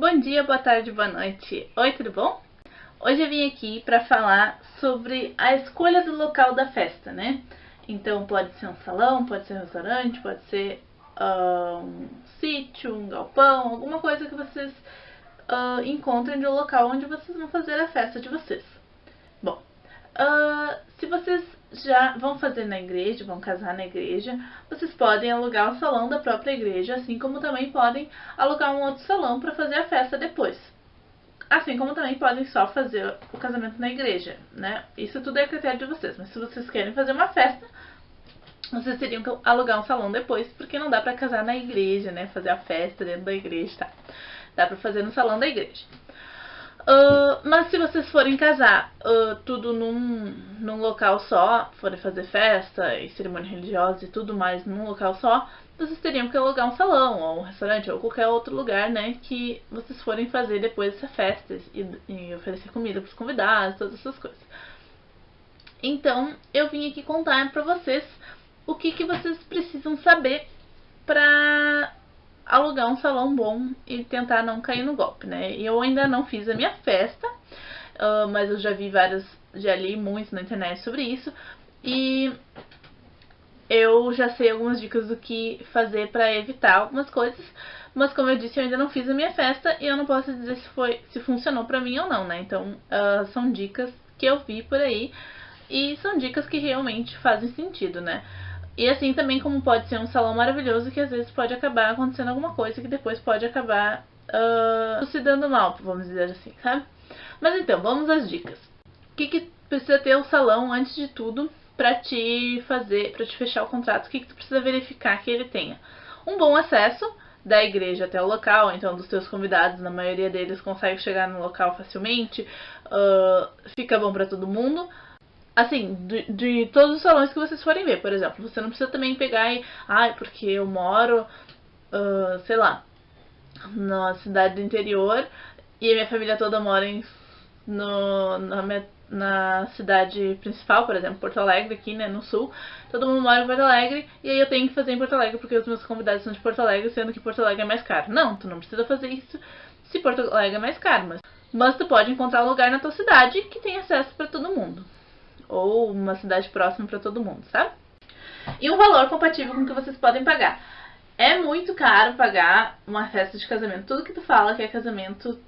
Bom dia, boa tarde, boa noite. Oi, tudo bom? Hoje eu vim aqui para falar sobre a escolha do local da festa, né? Então pode ser um salão, pode ser um restaurante, pode ser um sítio, um galpão, alguma coisa que vocês encontrem de um local onde vocês vão fazer a festa de vocês. Bom, se vocês já vão fazer na igreja, vão casar na igreja, vocês podem alugar o salão da própria igreja, assim como também podem alugar um outro salão para fazer a festa depois. Assim como também podem só fazer o casamento na igreja, né? Isso tudo é a critério de vocês, mas se vocês querem fazer uma festa, vocês teriam que alugar um salão depois, porque não dá pra casar na igreja, né? Fazer a festa dentro da igreja, tá? Dá pra fazer no salão da igreja. Mas se vocês forem casar tudo num local só, forem fazer festa e cerimônia religiosa e tudo mais num local só, vocês teriam que alugar um salão, ou um restaurante, ou qualquer outro lugar, né, que vocês forem fazer depois dessa festa e oferecer comida para os convidados, todas essas coisas. Então, eu vim aqui contar pra vocês o que vocês precisam saber pra alugar um salão bom e tentar não cair no golpe, né? Eu ainda não fiz a minha festa, mas eu já li muito na internet sobre isso e eu já sei algumas dicas do que fazer pra evitar algumas coisas, mas como eu disse, eu ainda não fiz a minha festa e eu não posso dizer se funcionou pra mim ou não, né? Então, são dicas que eu vi por aí e são dicas que realmente fazem sentido, né? E assim também como pode ser um salão maravilhoso que às vezes pode acabar acontecendo alguma coisa que depois pode acabar se dando mal, vamos dizer assim, sabe? Mas então, vamos às dicas. O que precisa ter o salão antes de tudo pra te fechar o contrato? O que tu precisa verificar que ele tenha? Um bom acesso da igreja até o local, então dos teus convidados, na maioria deles consegue chegar no local facilmente, fica bom pra todo mundo. Assim, de todos os salões que vocês forem ver, por exemplo, você não precisa também pegar e... porque eu moro, sei lá, na cidade do interior e a minha família toda mora na cidade principal, por exemplo, Porto Alegre, aqui, né, no sul. Todo mundo mora em Porto Alegre e aí eu tenho que fazer em Porto Alegre porque os meus convidados são de Porto Alegre, sendo que Porto Alegre é mais caro. Não, tu não precisa fazer isso se Porto Alegre é mais caro, mas tu pode encontrar um lugar na tua cidade que tem acesso pra todo mundo. Ou uma cidade próxima pra todo mundo, sabe? E um valor compatível com o que vocês podem pagar. É muito caro pagar uma festa de casamento. Tudo que tu fala que é casamento,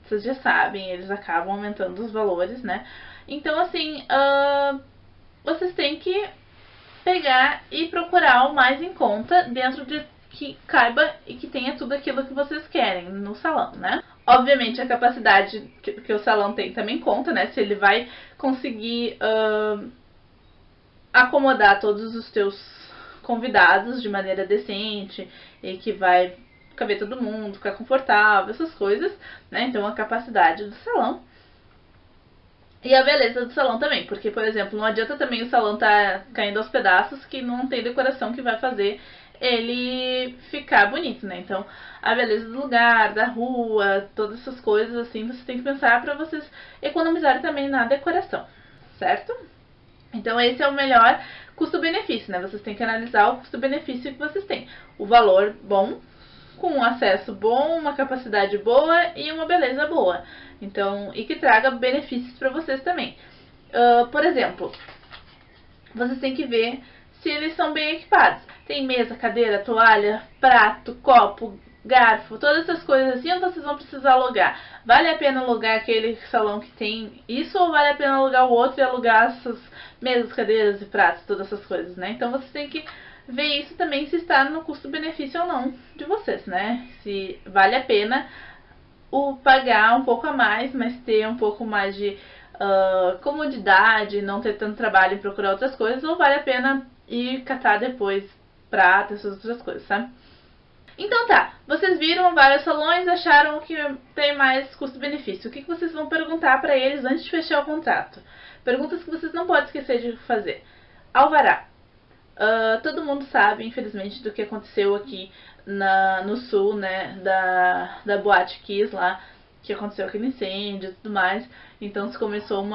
vocês já sabem, eles acabam aumentando os valores, né? Então, assim, vocês têm que pegar e procurar o mais em conta dentro de que caiba e que tenha tudo aquilo que vocês querem no salão, né? Obviamente a capacidade que o salão tem também conta, né? Se ele vai conseguir acomodar todos os teus convidados de maneira decente e que vai caber todo mundo, ficar confortável, essas coisas, né? Então a capacidade do salão. E a beleza do salão também, porque, por exemplo, não adianta também o salão tá caindo aos pedaços que não tem decoração que vai fazer ele ficar bonito, né? Então, a beleza do lugar, da rua, todas essas coisas assim, você tem que pensar pra vocês economizarem também na decoração, certo? Então, esse é o melhor custo-benefício, né? Vocês têm que analisar o custo-benefício que vocês têm. O valor bom, com um acesso bom, uma capacidade boa e uma beleza boa. Então, e que traga benefícios para vocês também. Por exemplo, vocês têm que ver se eles são bem equipados. Tem mesa, cadeira, toalha, prato, copo, garfo, todas essas coisas assim, vocês vão precisar alugar. Vale a pena alugar aquele salão que tem isso ou vale a pena alugar o outro e alugar essas mesas, cadeiras e pratos, todas essas coisas, né? Então vocês têm que ver isso também se está no custo-benefício ou não de vocês, né? Se vale a pena pagar um pouco a mais, mas ter um pouco mais de comodidade, não ter tanto trabalho em procurar outras coisas, ou vale a pena ir catar depois prato, essas outras coisas, sabe? Então tá, vocês viram vários salões, acharam que tem mais custo-benefício. O que vocês vão perguntar pra eles antes de fechar o contrato? Perguntas que vocês não podem esquecer de fazer. Alvará. Todo mundo sabe, infelizmente, do que aconteceu aqui no sul, né, da Boate Kiss lá, que aconteceu aquele incêndio e tudo mais. Então se começou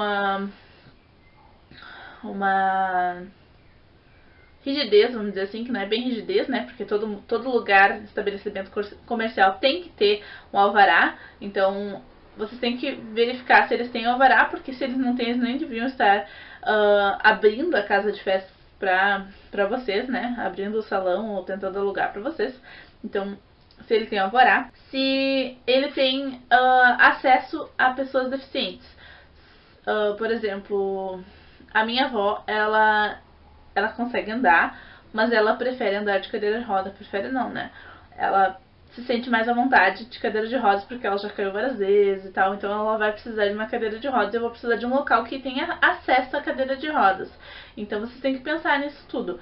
rigidez, vamos dizer assim, que não é bem rigidez, né? Porque todo lugar, estabelecimento comercial tem que ter um alvará. Então, vocês têm que verificar se eles têm alvará, porque se eles não têm, eles nem deviam estar abrindo a casa de festa pra vocês, né? Abrindo o salão ou tentando alugar pra vocês. Então, se ele tem alvará. Se ele tem acesso a pessoas deficientes. Por exemplo, a minha avó, ela consegue andar, mas ela prefere andar de cadeira de roda. Prefere não, né? Ela se sente mais à vontade de cadeira de rodas porque ela já caiu várias vezes e tal. Então ela vai precisar de uma cadeira de rodas. Eu vou precisar de um local que tenha acesso à cadeira de rodas. Então vocês têm que pensar nisso tudo.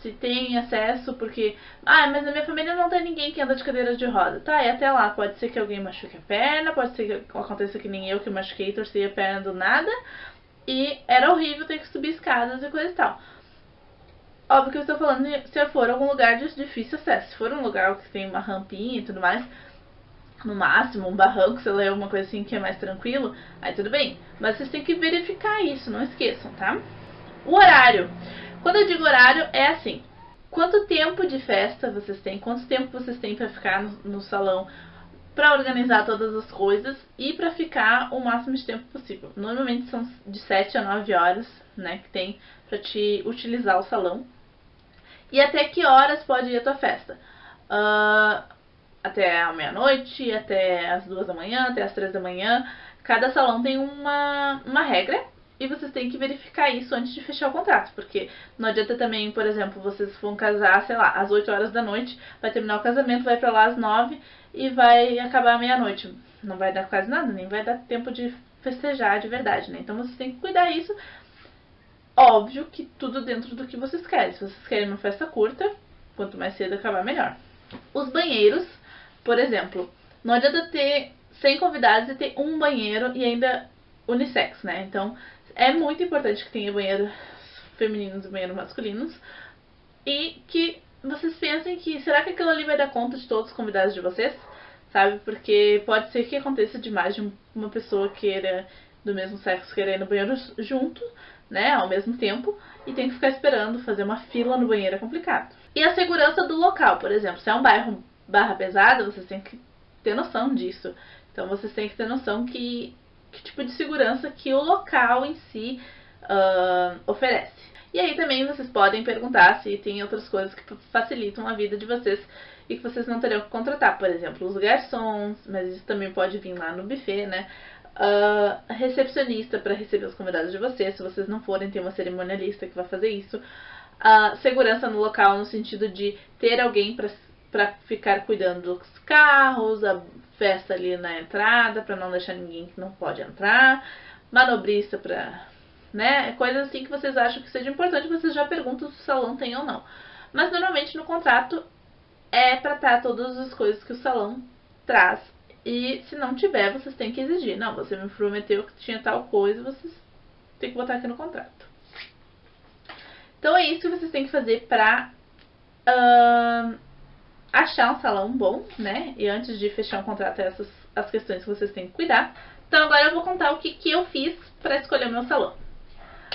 Se tem acesso, porque... mas na minha família não tem ninguém que anda de cadeira de roda. Tá, e até lá, pode ser que alguém machuque a perna, pode ser que aconteça que nem eu, que machuquei e torci a perna do nada. E era horrível ter que subir escadas e coisa e tal. Óbvio que eu estou falando se eu for algum lugar de difícil acesso. Se for um lugar que tem uma rampinha e tudo mais, no máximo um barranco, sei lá, alguma coisa assim que é mais tranquilo, aí tudo bem. Mas vocês têm que verificar isso, não esqueçam, tá? O horário. Quando eu digo horário, é assim: quanto tempo de festa vocês têm, quanto tempo vocês têm para ficar no salão, para organizar todas as coisas e para ficar o máximo de tempo possível. Normalmente são de 7 a 9 horas, né, que tem para te utilizar o salão. E até que horas pode ir a tua festa? Até a meia-noite, até as 2 da manhã, até as 3 da manhã. Cada salão tem uma regra. E vocês têm que verificar isso antes de fechar o contrato. Porque não adianta também, por exemplo, vocês vão casar, sei lá, às 8 horas da noite, vai terminar o casamento, vai pra lá às 9 e vai acabar à meia-noite. Não vai dar quase nada, nem vai dar tempo de festejar de verdade, né? Então vocês têm que cuidar disso. Óbvio que tudo dentro do que vocês querem. Se vocês querem uma festa curta, quanto mais cedo acabar, melhor. Os banheiros, por exemplo, não adianta ter 100 convidados e ter um banheiro e ainda unissex, né? Então, é muito importante que tenha banheiros femininos e banheiros masculinos. E que vocês pensem que, será que aquilo ali vai dar conta de todos os convidados de vocês? Sabe? Porque pode ser que aconteça de mais de uma pessoa queira, do mesmo sexo, querer ir no banheiro junto, né? Ao mesmo tempo. E tem que ficar esperando, fazer uma fila no banheiro é complicado. E a segurança do local, por exemplo. Se é um bairro barra pesada, vocês têm que ter noção disso. Então vocês têm que ter noção que tipo de segurança que o local em si oferece. E aí também vocês podem perguntar se tem outras coisas que facilitam a vida de vocês e que vocês não teriam que contratar. Por exemplo, os garçons, mas isso também pode vir lá no buffet, né? Recepcionista para receber os convidados de vocês, se vocês não forem, tem uma cerimonialista que vai fazer isso. Segurança no local no sentido de ter alguém para ficar cuidando dos carros, a festa ali na entrada, para não deixar ninguém que não pode entrar, manobrista para, né, coisas assim que vocês acham que seja importante, vocês já perguntam se o salão tem ou não. Mas normalmente no contrato é para estar todas as coisas que o salão traz. E se não tiver, vocês têm que exigir. Não, você me prometeu que tinha tal coisa, vocês têm que botar aqui no contrato. Então é isso que vocês têm que fazer pra achar um salão bom, né? E antes de fechar um contrato, essas as questões que vocês têm que cuidar. Então agora eu vou contar o que eu fiz pra escolher o meu salão.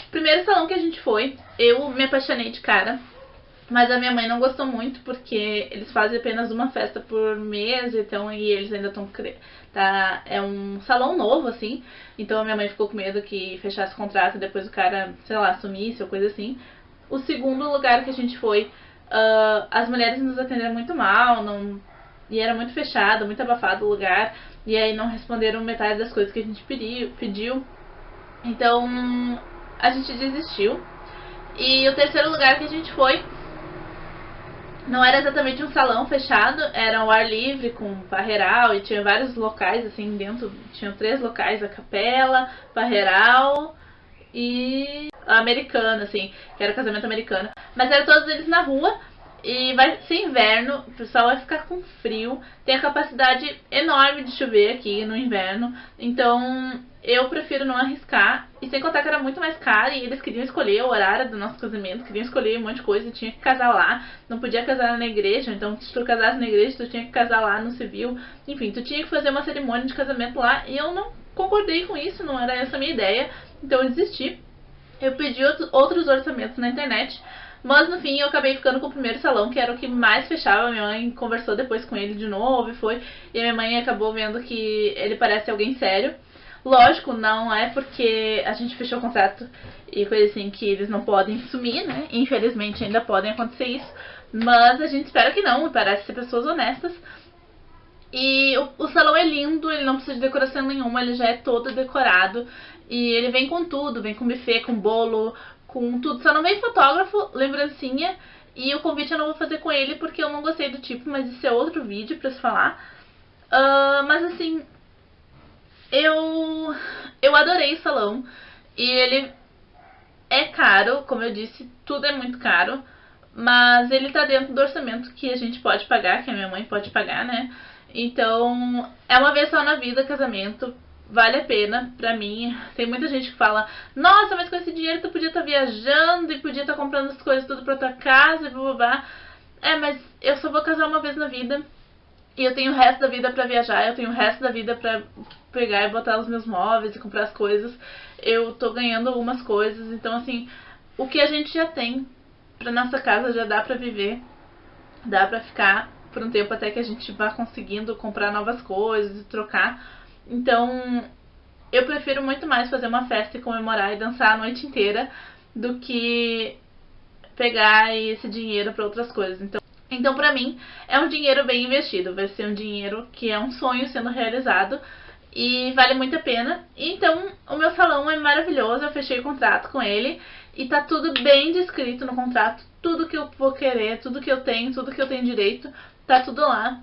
Primeiro salão que a gente foi, eu me apaixonei de cara. Mas a minha mãe não gostou muito porque eles fazem apenas uma festa por mês, então, e eles ainda estão... é um salão novo, assim, então a minha mãe ficou com medo que fechasse o contrato e depois o cara, sei lá, sumisse ou coisa assim. O segundo lugar que a gente foi, as mulheres nos atenderam muito mal, e era muito fechado, muito abafado o lugar, e aí não responderam metade das coisas que a gente pediu. Então a gente desistiu. E o terceiro lugar que a gente foi não era exatamente um salão fechado, era um ar livre com parreiral e tinha vários locais assim dentro, tinham 3 locais, a capela, parreiral e a americana, assim, que era casamento americano. Mas eram todos eles na rua e vai ser inverno, o pessoal vai ficar com frio, tem a capacidade enorme de chover aqui no inverno, então eu prefiro não arriscar. E sem contar que era muito mais caro e eles queriam escolher o horário do nosso casamento, queriam escolher um monte de coisa e tinha que casar lá, não podia casar na igreja, então se tu casasse na igreja tu tinha que casar lá no civil, enfim, tu tinha que fazer uma cerimônia de casamento lá e eu não concordei com isso, não era essa a minha ideia, então eu desisti. Eu pedi outros orçamentos na internet, Mas no fim eu acabei ficando com o primeiro salão, que era o que mais fechava. Minha mãe conversou depois com ele de novo e a minha mãe acabou vendo que ele parece alguém sério. Lógico, não é porque a gente fechou o contrato e coisa assim que eles não podem sumir, né? Infelizmente ainda podem acontecer isso, mas a gente espera que não, parece ser pessoas honestas. E o salão é lindo, ele não precisa de decoração nenhuma, ele já é todo decorado. E ele vem com tudo, vem com buffet, com bolo, com tudo. Só não vem fotógrafo, lembrancinha. E o convite eu não vou fazer com ele porque eu não gostei do tipo, mas isso é outro vídeo pra se falar. Mas assim, eu adorei o salão. E ele é caro, como eu disse, tudo é muito caro. Mas ele tá dentro do orçamento que a gente pode pagar, que a minha mãe pode pagar, né? Então, é uma vez só na vida casamento, vale a pena pra mim. Tem muita gente que fala, nossa, mas com esse dinheiro tu podia estar viajando e podia estar comprando as coisas tudo pra tua casa e blá. É, mas eu só vou casar uma vez na vida e eu tenho o resto da vida pra viajar, eu tenho o resto da vida pra pegar e botar os meus móveis e comprar as coisas. Eu tô ganhando algumas coisas, então assim, o que a gente já tem pra nossa casa já dá pra viver, dá pra ficar por um tempo até que a gente vá conseguindo comprar novas coisas e trocar. Então, eu prefiro muito mais fazer uma festa e comemorar e dançar a noite inteira do que pegar esse dinheiro para outras coisas. Então, pra mim, é um dinheiro bem investido. Vai ser um dinheiro que é um sonho sendo realizado e vale muito a pena. Então, o meu salão é maravilhoso, eu fechei o contrato com ele e tá tudo bem descrito no contrato, tudo que eu vou querer, tudo que eu tenho direito, tá tudo lá.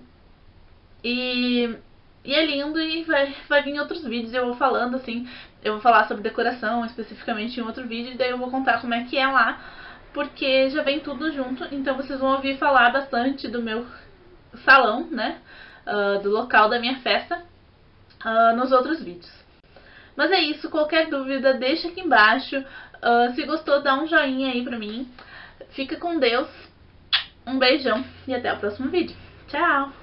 E é lindo e vai vir outros vídeos, eu vou falando assim, eu vou falar sobre decoração especificamente em outro vídeo, e daí eu vou contar como é que é lá, porque já vem tudo junto, então vocês vão ouvir falar bastante do meu salão, né, do local da minha festa, nos outros vídeos. Mas é isso, qualquer dúvida deixa aqui embaixo, se gostou dá um joinha aí pra mim, fica com Deus, um beijão e até o próximo vídeo. Tchau!